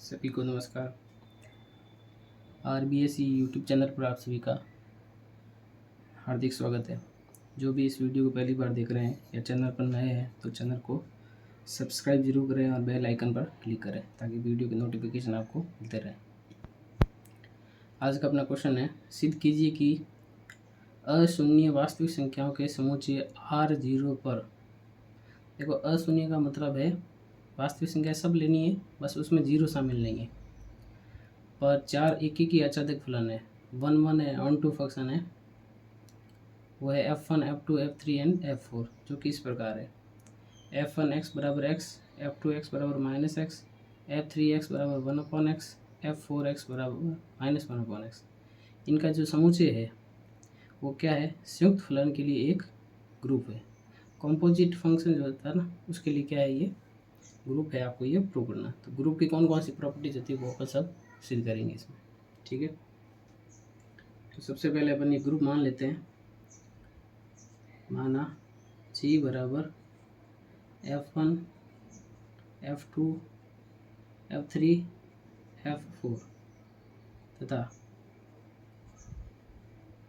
सभी को नमस्कार। RBSE यूट्यूब चैनल पर आप सभी का हार्दिक स्वागत है। जो भी इस वीडियो को पहली बार देख रहे हैं या चैनल पर नए हैं तो चैनल को सब्सक्राइब जरूर करें और बेल आइकन पर क्लिक करें ताकि वीडियो के नोटिफिकेशन आपको मिलते रहें। आज का अपना क्वेश्चन है, सिद्ध कीजिए कि अशून्य वास्तविक संख्याओं के समूचे R0 पर। देखो, अशून्य का मतलब है वास्तविक संख्या सब लेनी है, बस उसमें जीरो शामिल नहीं है। पर 4 एक ही अचादक फलन है, 1 1 है, ऑन टू फंक्शन है, वो है F1 F2 F3 and F4, जो कि इस प्रकार है। F1 x बराबर x, F2 x बराबर माइनस एक्स, F3 x बराबर 1/x, F4 x बराबर -1/x। इनका जो समुच्चय है वो क्या है, संयुक्त फलन के लिए एक ग्रुप है। कॉम्पोजिट फंक्शन जो होता है ना, उसके लिए क्या है, ये ग्रुप है, आपको ये प्रूव करना। तो ग्रुप की कौन कौन सी प्रॉपर्टीज होती है वो अपन सब सिद्ध करेंगे इसमें, ठीक है। तो सबसे पहले अपन ये ग्रुप मान लेते हैं। माना G बराबर F1 F2 F3 F4 तथा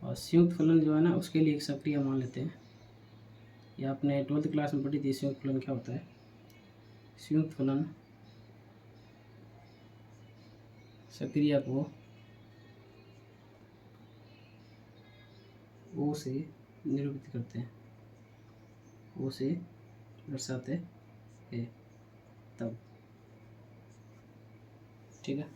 और संयुक्त फलन जो है ना उसके लिए एक सक्रिय मान लेते हैं। ये आपने 12th क्लास में पढ़ी थी, संयुक्त फलन क्या होता है। संयुक्त फलन सक्रिय को O से निरूपित करते हैं, O से दर्शाते हैं तब, ठीक है।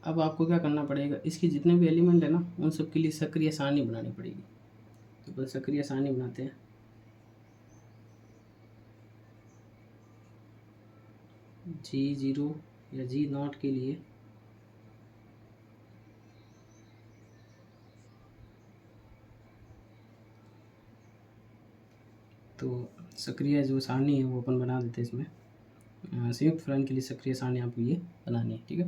अब आपको क्या करना पड़ेगा, इसके जितने भी एलिमेंट है ना उन सब के लिए सक्रिय सारणी बनानी पड़ेगी। तो बस सक्रिय सारणी बनाते हैं। G0 या G0 के लिए तो सक्रिय जो सारणी है वो अपन बना देते हैं इसमें। संयुक्त फलन के लिए सक्रिय सारणी आपको ये बनानी है, ठीक है।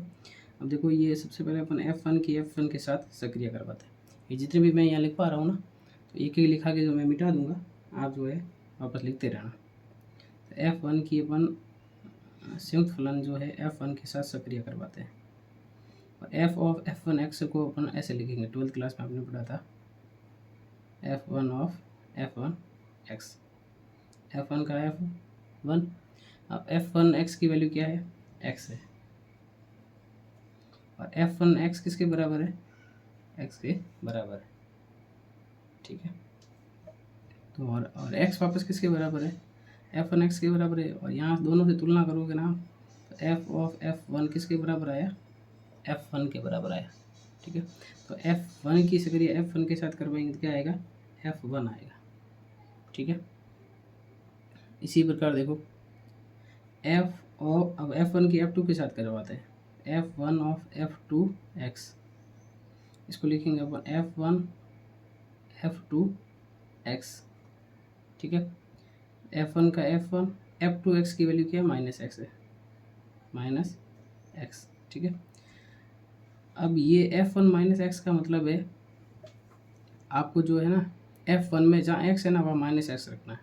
अब देखो, ये सबसे पहले अपन F1 के साथ सक्रिय करवाते हैं। ये जितने भी मैं यहाँ लिख पा रहा हूँ ना, तो एक एक लिखा के जो मैं मिटा दूंगा, आप जो है वापस लिखते रहना। तो F1 की अपन संयुक्त फलन जो है F1 के साथ सक्रिय करवाते हैं। और F ऑफ F1x को अपन ऐसे लिखेंगे, 12th क्लास में आपने पढ़ा था, F1 ऑफ F1x, F1 का F1। अब F1x की वैल्यू क्या है, x है, और F1x किसके बराबर है, x के बराबर है, ठीक है। तो और x वापस किसके बराबर है, F1x के बराबर है। और यहाँ दोनों से तुलना करोगे ना, तो F ऑफ F1 किसके बराबर आया, F1 के बराबर आया, ठीक है। तो F1 की सक्रिय F1 के साथ करवाएंगे तो क्या आएगा, F1 आएगा, ठीक है। इसी प्रकार देखो, अब F1 की F2 के साथ करवाते हैं, F1 ऑफ F2x, इसको लिखेंगे अपन F1 F2x, ठीक है। F1 का F1, F2x की वैल्यू क्या है, -x है, -x, ठीक है। अब ये F1 -x का मतलब है आपको जो है ना F1 में जहाँ x है ना वहाँ -x रखना है।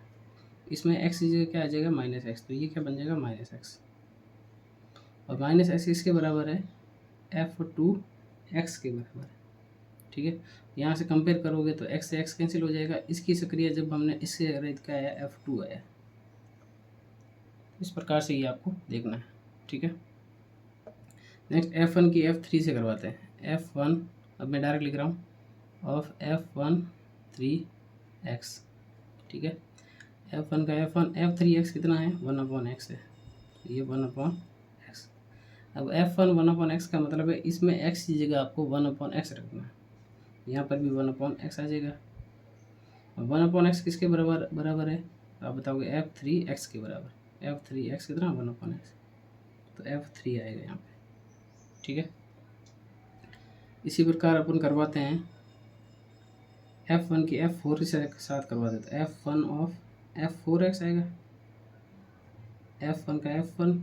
इसमें x की जगह क्या आ जाएगा, -x, तो ये क्या बन जाएगा, -x। और -x किसके बराबर है, F2x के बराबर है, ठीक है। यहाँ से कंपेयर करोगे तो x से x कैंसिल हो जाएगा। इसकी सक्रिय जब हमने इससे रहित का आया, F2 आया। इस प्रकार से ये आपको देखना है, ठीक है। नेक्स्ट F1 की F3 से करवाते हैं। F1, अब मैं डायरेक्ट लिख रहा हूँ, ऑफ F1 3x, ठीक है। F1 का F1, F3x कितना है, 1/x है, ये 1/x। अब F1 1/x का मतलब है इसमें x की जगह आपको 1/x रखना है। यहाँ पर भी 1/x आ जाएगा। 1/x किसके बराबर है, आप बताओगे F3x के बराबर। F3x कितना, 1/x, तो F3 आएगा यहाँ पे, ठीक है। इसी प्रकार अपन करवाते हैं F1 की F4 के साथ करवा देते हैं। F1 ऑफ F4x आएगा। F1 का F1,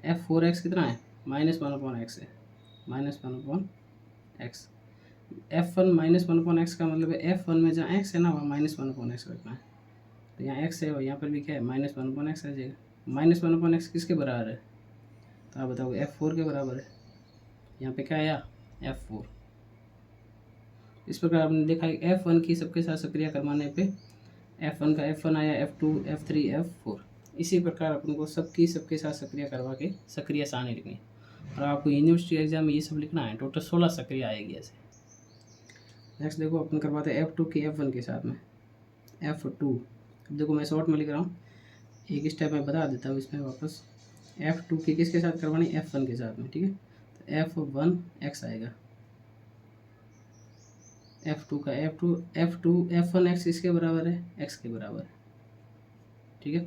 F4x कितना है, -1/x है, -1/x। F1 -1/x का मतलब है F1 में जहाँ x है ना वहाँ -1/x रखना है। तो यहाँ x है और यहाँ पर भी क्या है, -1/x आ जाएगा। -1/x किसके बराबर है, तो आप बताओगे F4 के बराबर है। यहाँ पे क्या आया F4। इस प्रकार आपने देखा F1 की सबके साथ सक्रिय करवाने पे F1 का F1 आया, F2, F3, F4। इसी प्रकार अपन को सबके साथ सक्रिय करवा के सक्रिय सारणी लिखनी है। और आपको यूनिवर्सिटी एग्जाम में ये सब लिखना है। टोटल 16 सक्रिय आएगी ऐसे। नेक्स्ट देखो अपन करवाते हैं F2 की F1 के साथ में F2। अब देखो मैं शॉर्ट में लिख रहा हूँ, एक स्टेप मैं बता देता हूँ इसमें वापस। F2 की किसके साथ करवानी, F1 के साथ में, ठीक है। तो F1x आएगा, F2 का F1x किसके बराबर है, x के बराबर है, ठीक है।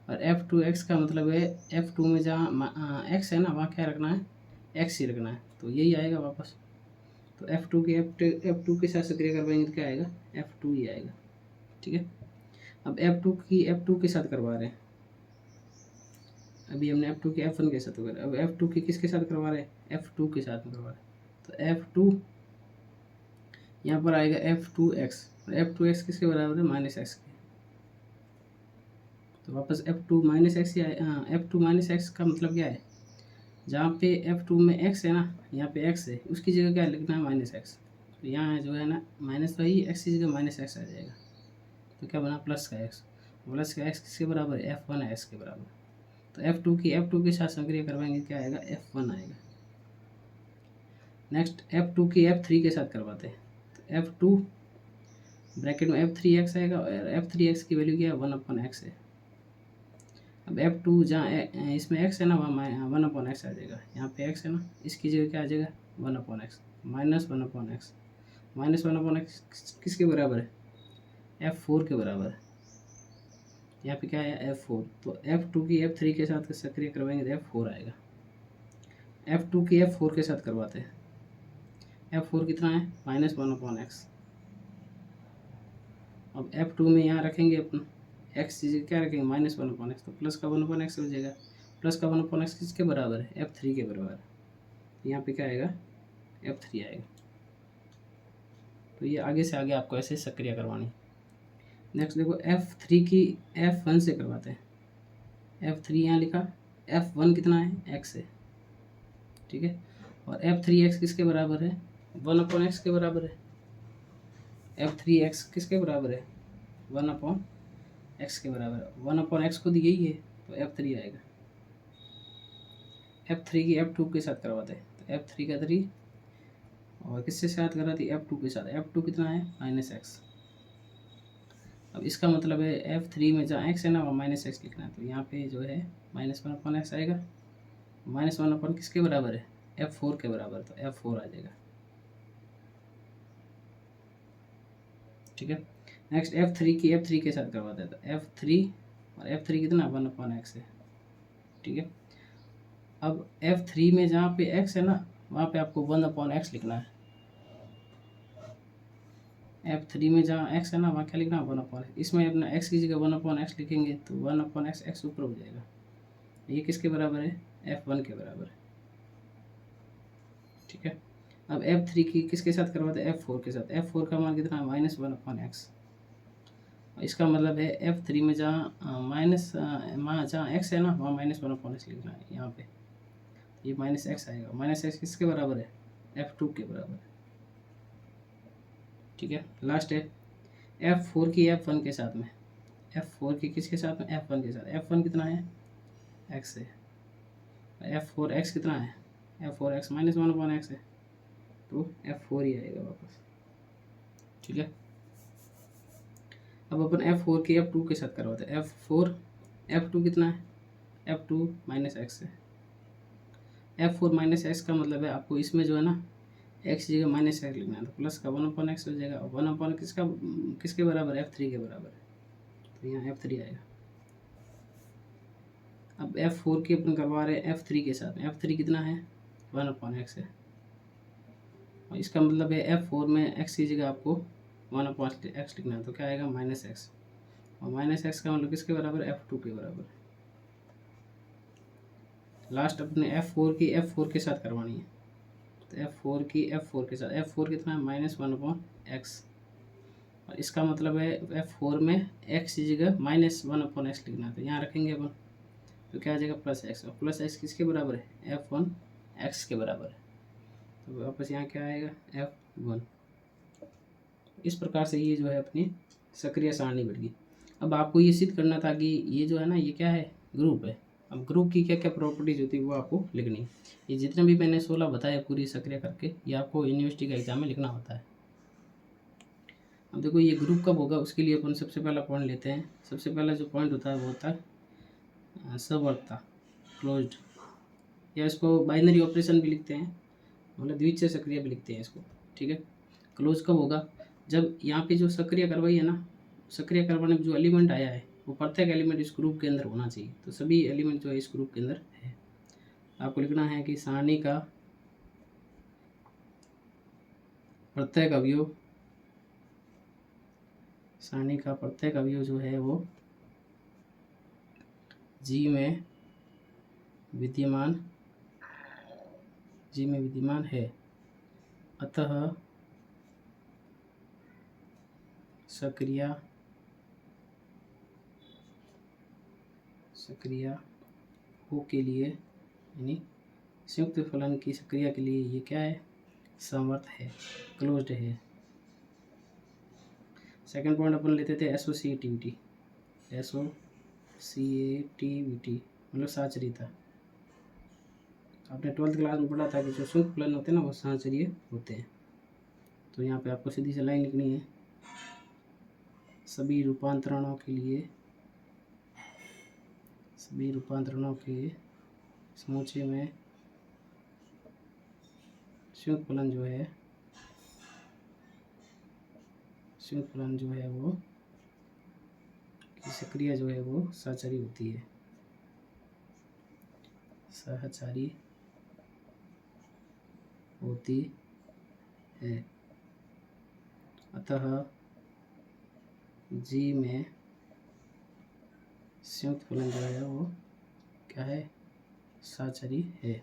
और F2x का मतलब है F2 में जहाँ x है ना वहाँ क्या रखना है, x ही रखना है, तो यही आएगा वापस। तो F2 के साथ सक्रिय करवाएंगे तो क्या आएगा, F2 ही आएगा, ठीक है। अब F2 के साथ करवा रहे हैं, अभी हमने F2 की F1 के साथ करवा, अब F2 की किसके साथ करवा रहे हैं, F2 के साथ में करवा रहे हैं। तो F2 यहाँ पर आएगा F2x, F2x किसके बराबर है, -x के। तो वापस F2 -x ही आए, हाँ F2 -x का मतलब क्या है, जहाँ पे F2 में x है ना, यहाँ पे x है, उसकी जगह क्या लिखना है, -x। तो यहाँ जो है ना माइनस वही x की जगह -x आ जाएगा, तो क्या बना, प्लस का x किसके बराबर है, F1x के बराबर। तो F2 के साथ सक्रिय करवाएंगे क्या आएगा, F1 आएगा। नेक्स्ट F2 की F3 के साथ करवाते हैं। तो F2 ब्रैकेट में F3x आएगा, और F3x की वैल्यू क्या है, 1/x है। अब F2 जहाँ इसमें x है ना वहाँ 1/x आ जाएगा, यहाँ पे x है ना, इसकी जगह क्या आ जाएगा, 1/x, -1/x। -1/x किसके बराबर है, F4 के बराबर है। यहाँ पे क्या है, F4। तो F2 की F3 के साथ सक्रिय करवाएंगे तो F4 आएगा। F2 की F4 के साथ करवाते हैं। F4 कितना है, -1/x। अब F2 में यहाँ रखेंगे अपन x चीज़ क्या रखेंगे, -1/x, तो प्लस का 1/x हो जाएगा। प्लस का 1/x किसके बराबर है, F3 के बराबर है। यहाँ पे क्या आएगा, F3 आएगा। तो ये आगे से आगे आपको ऐसे सक्रिय करवानी। नेक्स्ट देखो F3 की F1 से करवाते हैं। F3 यहाँ लिखा, F1 कितना है, x है, ठीक है। और F3x किसके बराबर है, 1/x के बराबर है। F3x किसके बराबर है, 1/x के बराबर है। 1/x खुद यही है, तो F3 आएगा। F3 की F2 के साथ करवाते हैं। तो F3 का 3 और किससे साथ कराती है, F2 के साथ। F2 कितना है, -x। अब इसका मतलब है F3 में जहाँ x है ना वहाँ -x लिखना है, तो यहाँ पे जो है -1/x आएगा। -1 किसके बराबर है, F4 के बराबर, तो F4 आ जाएगा, ठीक है। नेक्स्ट F3 के साथ करवाते हैं। तो F3 और F3 कितना 1/x है, ठीक है। अब F3 में जहाँ पे x है ना वहाँ पे आपको 1/x लिखना है। F3 में जहाँ x है ना वहाँ क्या लिखना है, 1/x। इसमें अपना x की जगह 1/x लिखेंगे तो 1/x x ऊपर हो जाएगा। ये किसके बराबर है, F1 के बराबर है, ठीक है। अब F3 की किसके साथ करवाते हैं, F4 के साथ। F4 का मान कितना है, -1/x। इसका मतलब है F3 में जहाँ जहाँ x है ना वहाँ -1/x लिखना है यहाँ पे। ये -x आएगा। -x किसके बराबर है, F2 के बराबर है, ठीक है। लास्ट है F4 की F1 के साथ में। F4 की किसके साथ में, F1 के साथ। F1 कितना है, x है। F4x कितना है, F4x -1/x है, तो F4 ही आएगा वापस, ठीक है। अब अपन F4 की F2 के साथ करवाते हैं। F2 कितना है, F2 -x है। F4 -x का मतलब है आपको इसमें जो है ना x जगह -x लिखना है, तो प्लस का 1/x हो जाएगा। 1/, किसके बराबर है, F3 के बराबर है, तो यहाँ F3 आएगा। अब F4 की अपन करवा रहे हैं F3 के साथ में। F3 कितना है, 1/x है, और इसका मतलब है F4 में x की जगह आपको 1/x लिखना है, तो क्या आएगा, -x। और -x का मतलब किसके बराबर है, F2 के बराबर है। लास्ट अपने F4 के साथ करवानी है। तो F4 के साथ। F4 कितना है, -1/x, और इसका मतलब है F4 में x की जगह -1/x लिखना है, तो यहाँ रखेंगे अपन। तो क्या आ जाएगा प्लस एक्स, और प्लस एक्स किसके बराबर है, F1 एक्स के बराबर है। तो वापस यहाँ क्या आएगा F1। इस प्रकार से ये जो है अपनी सक्रिय सारणी बढ़ गई। अब आपको ये सिद्ध करना था कि ये जो है ना ये क्या है, ग्रुप है। अब ग्रुप की क्या क्या प्रॉपर्टीज होती है वो आपको लिखनी है। ये जितने भी मैंने 16 बताया पूरी सक्रिय करके, ये आपको यूनिवर्सिटी का एग्जाम में लिखना होता है। अब देखो ये ग्रुप कब होगा, उसके लिए अपन सबसे पहला पॉइंट लेते हैं। सबसे पहला जो पॉइंट होता है वो होता है सवर्तता, क्लोज्ड, या इसको बाइनरी ऑपरेशन भी लिखते हैं, मतलब द्वितीय सक्रिय भी लिखते हैं इसको, ठीक है। क्लोज कब होगा, जब यहाँ पे जो सक्रिय करवाई है ना, सक्रिय करवाने में जो एलिमेंट आया है वो प्रत्येक एलिमेंट इस ग्रुप के अंदर होना चाहिए। तो सभी एलिमेंट जो है इस ग्रुप के अंदर है। आपको लिखना है कि सारणी का प्रत्येक अवयव, सारणी का प्रत्येक अवयव जो है वो जी में विद्यमान है, अतः सक्रिय हो के लिए, यानी संयुक्त फलन की सक्रिया के लिए ये क्या है, समर्थ है, क्लोज्ड है। सेकंड पॉइंट अपन लेते थे एसोसिएटिविटी, मतलब साचरिता। आपने 12th क्लास में पढ़ा था कि जो संयुक्त फलन होते हैं ना वो साचरीय होते हैं। तो यहाँ पे आपको सीधी सी लाइन लिखनी है, सभी रूपांतरणों के समूचे में संयुक्त फलन जो है वो की सक्रिया जो है वो सहचारी होती है, सहचारी होती है। अतः जी में संयुक्त फलन जो है वो क्या है, सहचारी है।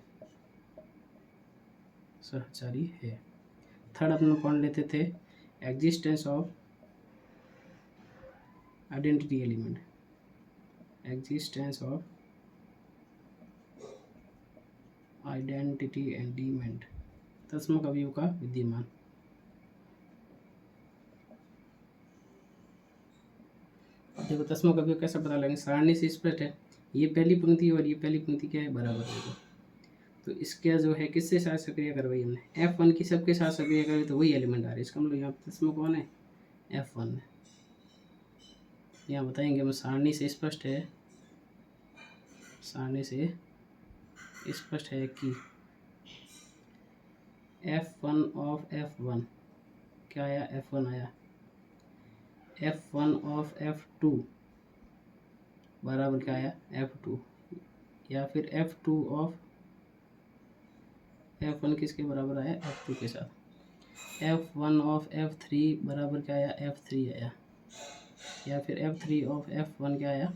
थर्ड अपन पॉइंट लेते थे एग्जिस्टेंस ऑफ आइडेंटिटी एलिमेंट, तत्समक अवयव का विद्यमान। देखो तत्समक अवयव कैसे पता लगेंगे, सारणी से स्पष्ट है, ये पहली पंक्ति और ये पहली पंक्ति क्या है, बराबर है। तो इसका जो है किससे साथ सक्रिय करवाई हमने, F1 की सबके साथ सक्रिय करवाई, तो वही एलिमेंट आ रहे हैं। इसका मतलब यहाँ तत्समक कौन है, F1 है। यहाँ बताएंगे हम, सारणी से स्पष्ट है, कि F1 ऑफ F1 क्या आया, F1 आया, F1 ऑफ F2 बराबर क्या आया, F2, या फिर F2 ऑफ F1 किसके बराबर आया, F2 के साथ। F1 ऑफ F3 बराबर क्या आया, F3 आया, या फिर F3 ऑफ F1 क्या आया,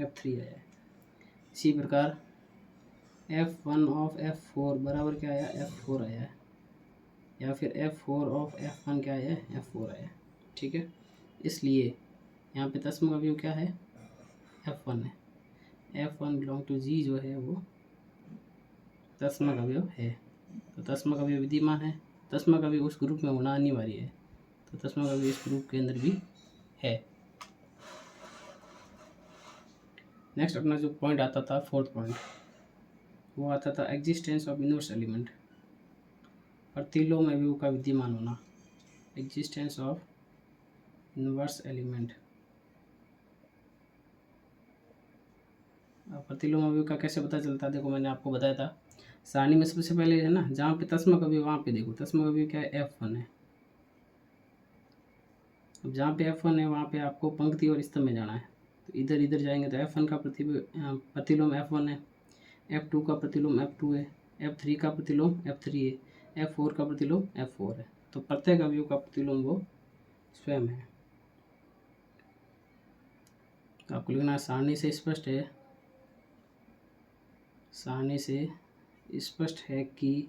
F3 आया। इसी प्रकार F1 ऑफ F4 बराबर क्या आया, F4 आया, या फिर F4 ऑफ F1 क्या आया, F4 आया, ठीक है। इसलिए यहाँ पे तत्समक अवयव क्या है, F1 है। F1 बिलोंग टू G जो है वो तत्समक अवयव है। तो तत्समक अवयव विद्यमान है, तत्समक अवयव उस ग्रुप में होना अनिवार्य है, तो तत्समक अवयव इस ग्रुप के अंदर भी है। नेक्स्ट अपना जो पॉइंट आता था, फोर्थ पॉइंट, वो आता था एग्जिस्टेंस ऑफ इनवर्स एलिमेंट, प्रतिलोम अवयव का विद्यमान होना, एग्जिस्टेंस ऑफ इनवर्स एलिमेंट। प्रतिलोम अवयव का कैसे पता चलता है, देखो मैंने आपको बताया था, सारणी में सबसे पहले है ना जहाँ पे तत्समक अवयव, वहाँ पे देखो तत्समक अवयव क्या है, F1 है। अब जहाँ पे F1 है वहाँ पे आपको पंक्ति और स्तंभ में जाना है, तो इधर इधर जाएंगे तो F1 का प्रतिलोम F1 है, F2 का प्रतिलोम F2 है, F3 का प्रतिलोम F3 है, F4 का प्रतिलोम F4 है। तो प्रत्येक अवयव का प्रतिलोम वो स्वयं है। तो आपको लिखना सारणी से स्पष्ट है कि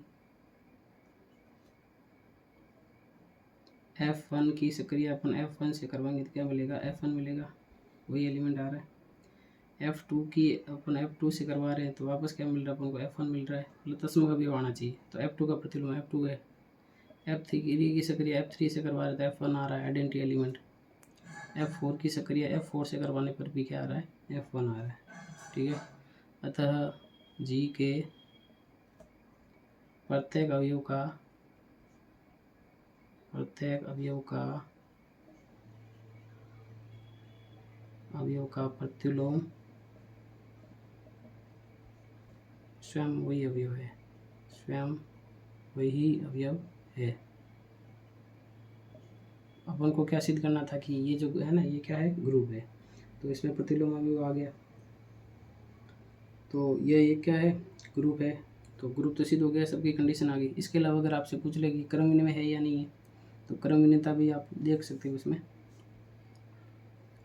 F1 की सक्रिय अपन F1 से करवाएंगे तो क्या मिलेगा, F1 मिलेगा, वही एलिमेंट आ रहा है। F2 की अपन F2 से करवा रहे हैं तो वापस क्या मिल रहा है अपन को, F1 मिल रहा है, मतलब तस्मा का भी आना चाहिए। तो F2 का प्रतिलोम F2 है। F3 की सक्रिया F3 से करवा रहे तो F1 आ रहा है आइडेंटिटी एलिमेंट। F4 की सक्रिया F4 से करवाने पर भी क्या आ रहा है, F1 आ रहा है। ठीक है, अतः G के प्रत्येक अवयव का प्रतिलोम स्वयं वही अवयव है। अपन को क्या सिद्ध करना था कि ये जो है ना, ये क्या है, ग्रुप है। तो इसमें प्रतिलोम अवयव आ गया, तो ये क्या है, ग्रुप है। तो ग्रुप तो सिद्ध हो गया, सबकी कंडीशन आ गई। इसके अलावा अगर आपसे पूछ ले कि क्रम विनिमय है या नहीं है, तो क्रम विनिमयता भी आप देख सकते हो इसमें।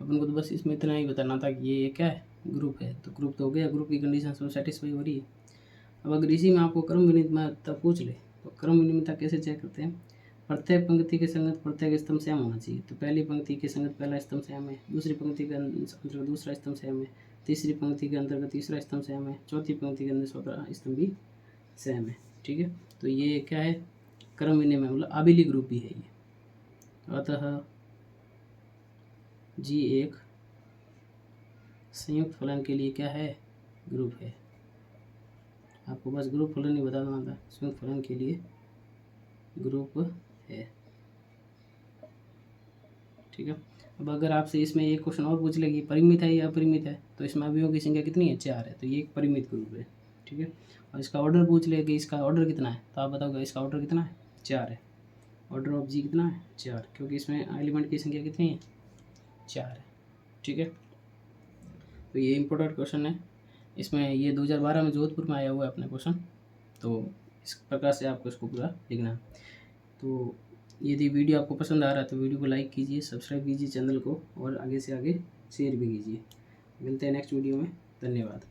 अपन को तो बस इसमें इतना ही बताना था कि ये क्या है, ग्रुप है। तो ग्रुप तो हो गया, ग्रुप की कंडीशन सब सेटिस्फाई हो रही है। अब अगर इसी में आपको क्रम विनिमयता पूछ ले, तो क्रम विनिमयता कैसे चेक करते हैं, प्रत्येक पंक्ति के संगत प्रत्येक स्तंभ सेम होना चाहिए। तो पहली पंक्ति के संगत पहला स्तंभ सेम है, दूसरी पंक्ति के अंतर्गत दूसरा स्तंभ सेम है, तीसरी पंक्ति के अंतर्गत तीसरा स्तंभ सेम है, चौथी पंक्ति के अंदर चौथा स्तंभ भी सेम है। ठीक है, तो ये क्या है, क्रम विनिमय मतलब आबिली ग्रुप भी है ये। अतः जी एक संयुक्त फलन के लिए क्या है, ग्रुप है। आपको बस ग्रुप फलन ही बता देना था, संयुक्त फलन के लिए ग्रुप है। ठीक है, अब अगर आपसे इसमें एक क्वेश्चन और पूछ लेगी, परिमित है या अपरिमित है, तो इसमें अवयवों की संख्या कितनी है, 4 है, तो ये एक परिमित ग्रुप है। ठीक है, और इसका ऑर्डर पूछ लेगी, इसका ऑर्डर कितना है, तो आप बताओगे इसका ऑर्डर कितना है, 4 है। ऑर्डर ऑफ जी कितना है, 4, क्योंकि इसमें एलिमेंट की संख्या कितनी है, 4 है। ठीक है, तो ये इम्पोर्टेंट क्वेश्चन है। इसमें ये 2012 में जोधपुर में आया हुआ है अपने क्वेश्चन, तो इस प्रकार से आपको इसको पूरा लिखना है। तो यदि वीडियो आपको पसंद आ रहा है तो वीडियो को लाइक कीजिए, सब्सक्राइब कीजिए चैनल को, और आगे से आगे शेयर भी कीजिए। मिलते हैं नेक्स्ट वीडियो में, धन्यवाद।